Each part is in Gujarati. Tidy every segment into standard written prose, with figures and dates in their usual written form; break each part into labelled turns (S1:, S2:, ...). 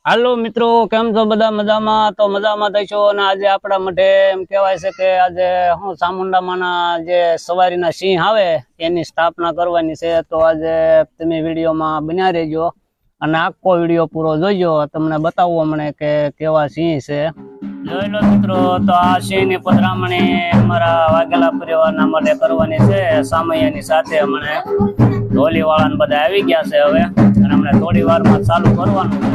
S1: હાલો મિત્રો, કેમ છો બધા? મજામાં? તો મજામાં થઈશો. અને આજે આપણા માટે એમ કહેવાય છે કે આજે હું ચામુંડામાના જે સવારીના સિંહ આવે એની સ્થાપના કરવાની છે. તો આજે તમે વિડીયોમાં બન્યા રહેજો અને આખો વિડીયો પૂરો જોઈજો. તમને બતાવવું હમણે કે કેવા સિંહ છે. જોઈ લો મિત્રો, તો આ સિંહની પધરામણી અમારા વાઘેલા પરિવારના માટે કરવાની છે. સામૈયાની સાથે હમણે ઢોલી વાળાને બધા આવી ગયા છે હવે, અને હમણે થોડી વારમાં ચાલુ કરવાનું છે.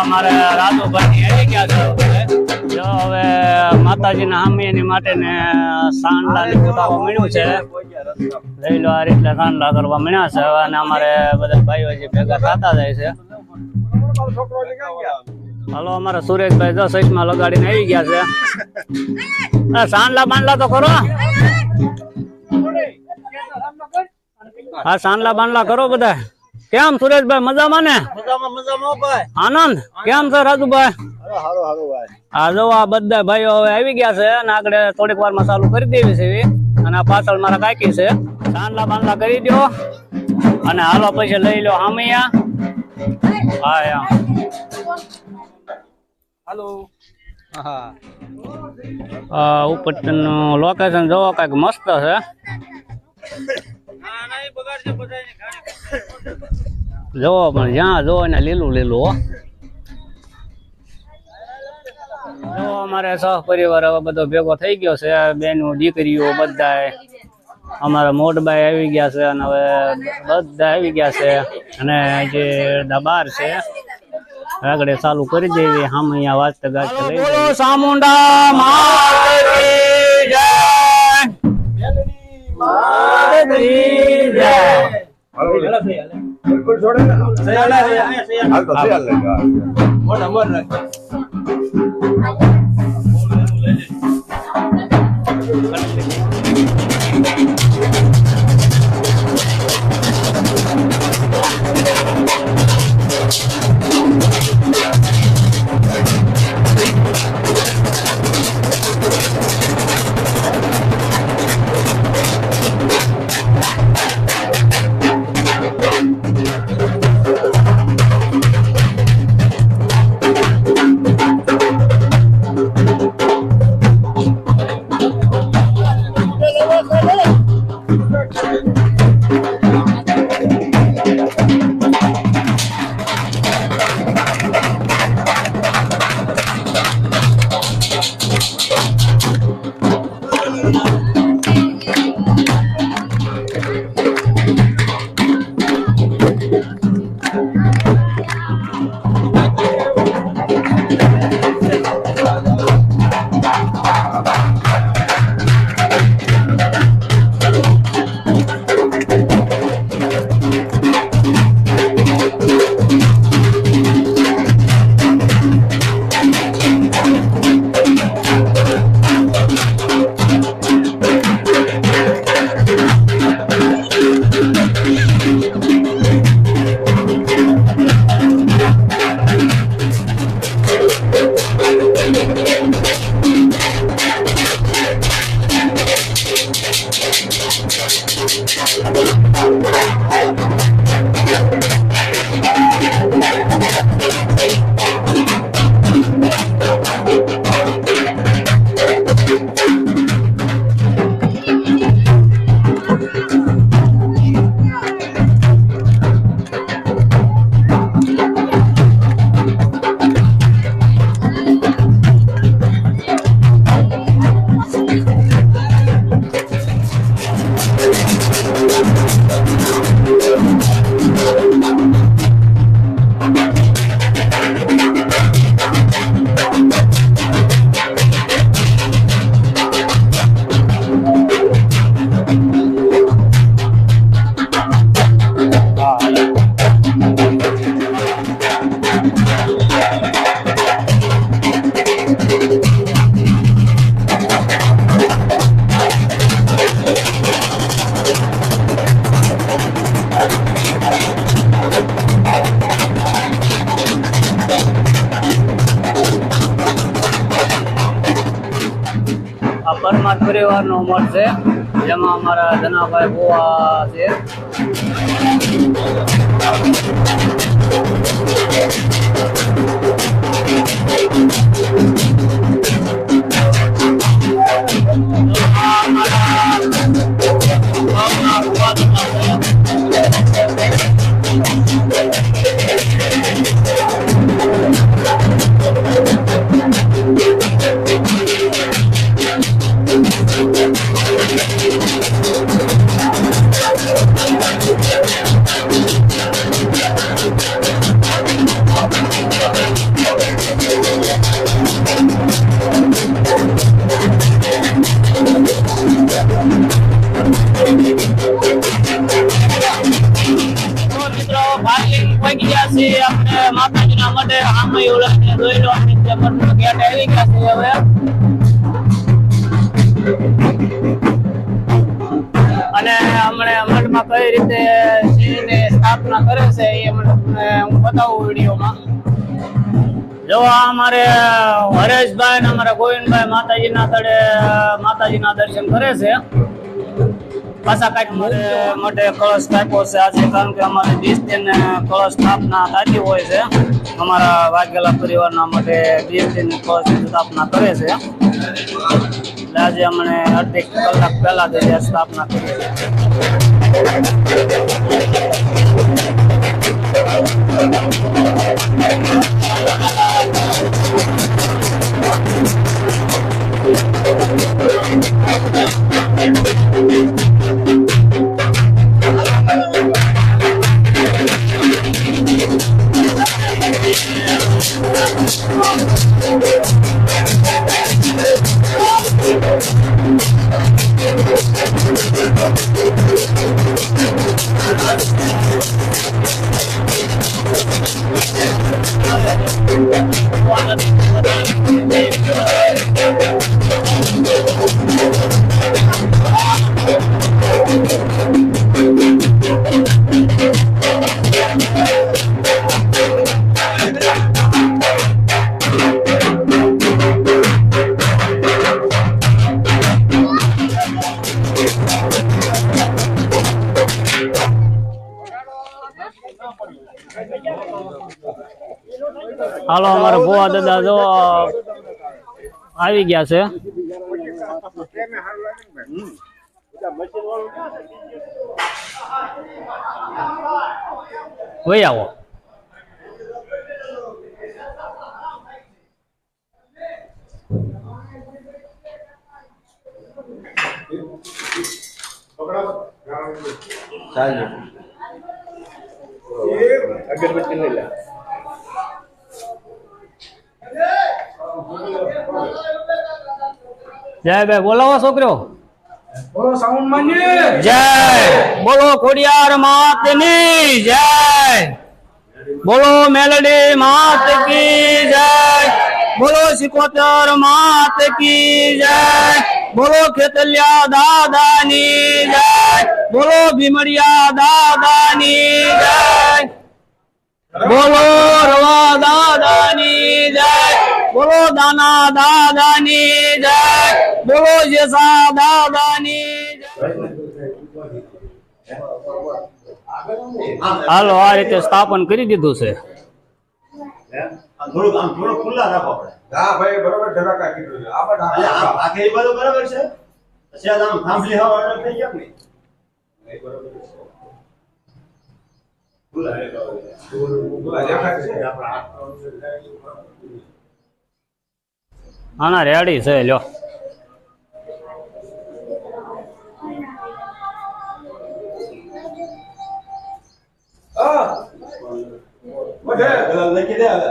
S1: અમારે રાજુભાઈ આવી ગયા છે. જો હવે માતાજીના હામીની માટે ને સાંડલા ને કુટાવા મળ્યું છે. લઈ લો, આ રીતે સાંડલા કરવા મળ્યા છે. અને અમારે બધા ભાઈઓ જે ભેગા થતા જાય છે. હાલો, અમારા સુરેશભાઈ જો સચમાં લગાડીને આવી ગયા છે. સાંડલા બાંડલા તો કરો. હા, સાંડલા બાંડલા કરો બધા. કેમ સુરેશભાઈ, મજામાં ને? આનંદ કેમ છે રાજુભાઈ? હા, જો આ બધા ભાઈઓ હવે આવી ગયા છે અને આગળ થોડીક વારમાં ચાલુ કરી દેવી છે. અને આ પાછળ મારા કાકી છે. સાંડલા બાંડલા કરી દો અને હાલો પછી લઈ લો હામૈયા. હા યા ઉપર લોકેશન જોવો, કઈક મસ્ત છે. જોવો પણ જ્યાં જોવો ને લીલું લીલું. જો અમારે સહ પરિવાર હવે બધો ભેગો થઈ ગયો છે. બેનું દીકરીઓ બધા અમારા મોટભાઈ આવી ગયા છે અને હવે બધા આવી ગયા છે. અને જે દબાર છે આગળ ચાલુ કરી દેવી. હામ અહીંયા વાંચતે ગાજતે લઈ બોલો ચામુંડા માતની જય. પરમાર પરિવારનો મઠ છે, જેમાં અમારા ધનાભાઈ બુવા છે. માતાજીના મઢે આમય જોઈ લો, મઠનો ગેટ આવી ગયા છે હવે. અને હમણે મઠમાં કઈ રીતે સિંહની સ્થાપના કરે છે એ મને હું બતાવું વિડીયોમાં. જો અમારે હરેશભાઈ ને અમારા ગોવિંદભાઈ માતાજીના તળે માતાજીના દર્શન કરે છે. પાછા કઈક માટે કળશ કાપ્યો છે આજે, કારણ કે અમારે 20 દિન કળશ સ્થાપના થતી હોય છે. અમારા વાઘેલા પરિવારના માટે 20 દિન કળશ સ્થાપના કરે છે. એટલે આજે અમને અડધી કલાક પહેલા જ સ્થાપના કરી છે. હાલો, અમારા ભુવા દાદા જો આવી ગયા છે. વહી આવો. અગરબત્તી લઈ લે. જય ભાઈ, બોલાવો છોકરો. બોલો સાઉન્ડ માંજી જય. બોલો ખોડિયાર માતની જય. બોલો મેલડી માત કી જય. બોલો સિકોતર માત કી જય. બોલો ખેતલિયા દાદાની જય. બોલો ભીમડિયા દાદાની જય. બોલો રવા દાદાની જય. બોલો દાના દાદાની જય. બોલો જેસા દાદાની જય. હાલો, આ રીતે સ્થાપન કરી દીધું છે.
S2: થોડું ખુલ્લા રાખો આપણે. હા ભાઈ, બરોબર જરાક રાખી દો. આ બાકી એ બધું બરાબર છે. પછી આમ થાંભલી હવા અલગ થઈ ગયા ને. બરોબર છે.
S1: આના રેડી છે લ્યો.
S2: લખી દે હવે.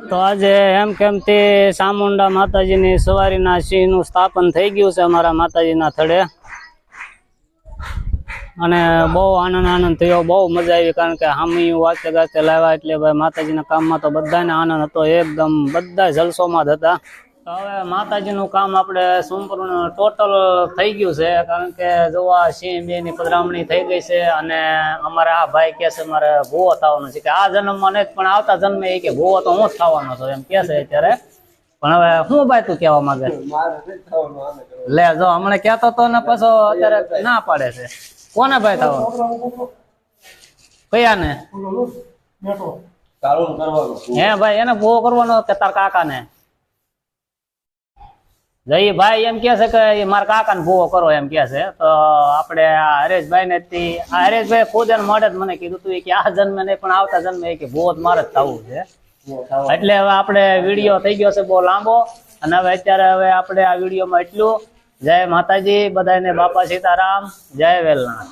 S1: તો આજે એમ કેમ તે ચામુંડા માતાજીની સવારીના સિંહનું સ્થાપન થઈ ગયું છે અમારા માતાજીના થડે, અને બહુ આનંદ થયો, બહુ મજા આવી. કારણ કે હામિયું વાતે ગાતે લાવ્યા એટલે ભાઈ માતાજીના કામમાં તો બધાને આનંદ હતો, એકદમ બધા જલસોમાં જ હતા. તો હવે માતાજીનું કામ આપણે સંપૂર્ણ ટોટલ થઈ ગયું છે. કારણ કે જોવા સિંહ બેની પધરામણી થઈ ગઈ છે, અને અમારે આ ભાઈ કે છે મારે ભૂવો થવાનો છે, કે આ જન્મમાં નહીં પણ આવતા જન્મે એ કે ભૂવો તો હું જ થવાનો છું એમ કે છે અત્યારે. પણ હવે શું ભાઈ તું કહેવા માંગે? લે જો હમણાં કહેતો તો ને પાછો અત્યારે ના પાડે છે. કોને ભાઈ થવાનું? કયા ને? હે ભાઈ એને ભૂવો કરવાનો કે તાર કાકાને? જઈ ભાઈ એમ કે છે કે મારા કાકાને ભૂવો કરો એમ કે છે. તો આપણે આ હરેશભાઈ ને હરેશભાઈ ખુદ એને મોઢે જ મને કીધું તું કે આ જન્મે નહીં પણ આવતા જન્મે કે ભૂવો જ મારે જ થવું છે. એટલે હવે આપણે વિડીયો થઈ ગયો છે બહુ લાંબો, અને હવે અત્યારે હવે આપણે આ વિડીયોમાં એટલું. જય માતાજી બધાને, બાપા સીતારામ, જય વેલનાથ.